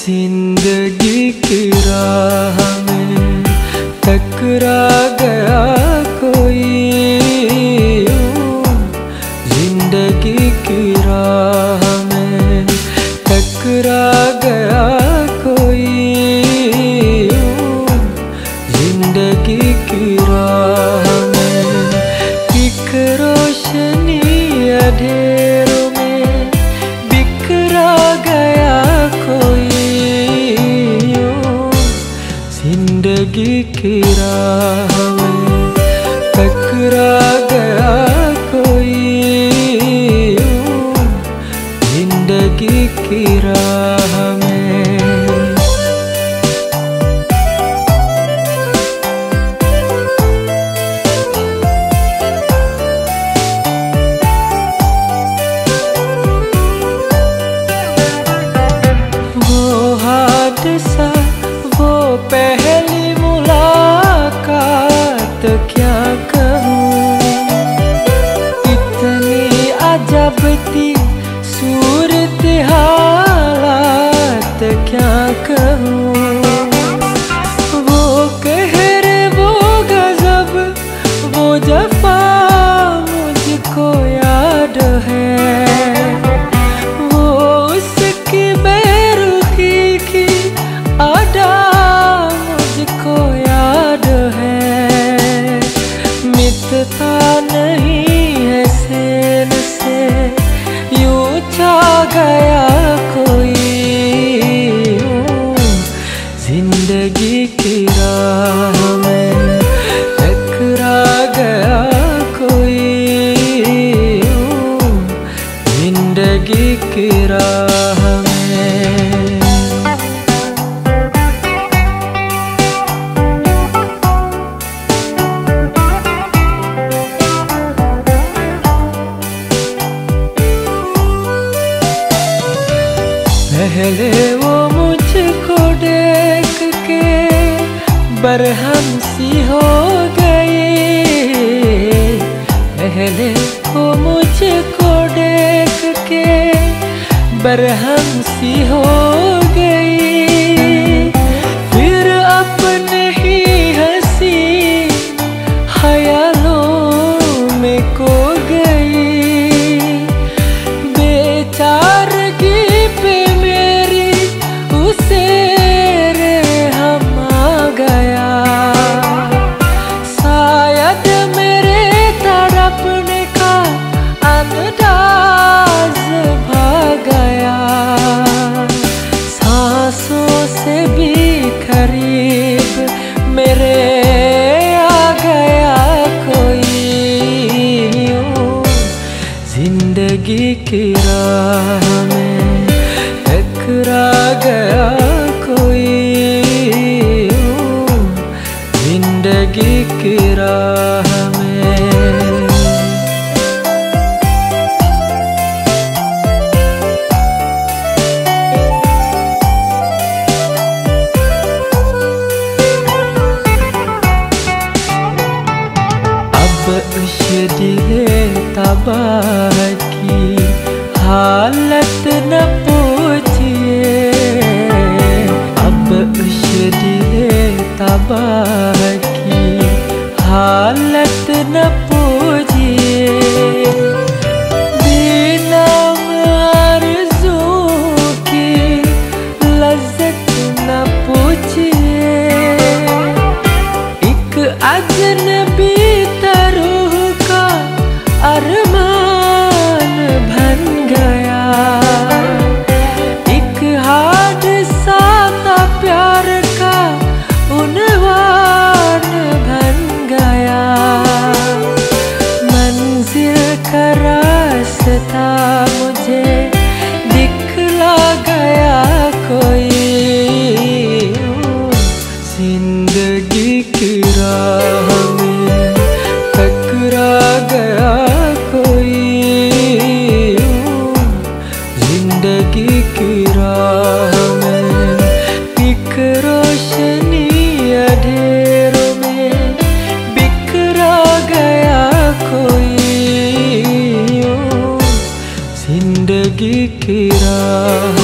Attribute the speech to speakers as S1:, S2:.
S1: जिंदगी की राह में टकरा गया कोई, जिंदगी की राह में टकरा गया कोई, जिंदगी की राह में एक रोशनी अंधेरों में बिखरा गया कोई, जिंदगी की राह में टकरा गया कोई, जिंदगी की राह में। वो हादसा, वो पहली मुलाकात क्या कहूँ, इतनी अजब थी सूरत हालात क्या कहूँ। वो कहर, वो गजब, वो जफा मुझको याद है, वो उसकी बेरुखी की अदा मुझको याद है। मिटता नहीं है सेन से यूं छा गया कोई, जिंदगी की राह में टकरा गया कोई, जिंदगी की राह में। पहले वो मुझको देख के बरहम सी हो गई, पहले वो मुझको देख के बरहम सी हो गई, फिर अपने ही हंसी ख्यालों में खो गई। बेचारगी पे मेरी उसे रहम आ गया, शायद मेरे तड़पने का अंदाज भाग गया, सांसों से भी करीब मेरे आ गया कोई, जिंदगी की राह में टकरा गया कोई, जिंदगी की राह में। अब इस दिले तबाह की हालत न पूछिए, अब इस दिले तबाह की हालत न पूछिए, बिना आरज़ू की लज़्ज़त न पूछिए, एक अजनबी रूह का अरमान बन गया, एक हादसा था प्यार का उन्वान बन गया, मंजिल का रास्ता मुझे दिखला गया कोई, जिंदगी की राह में टकरा गया कोई, की राह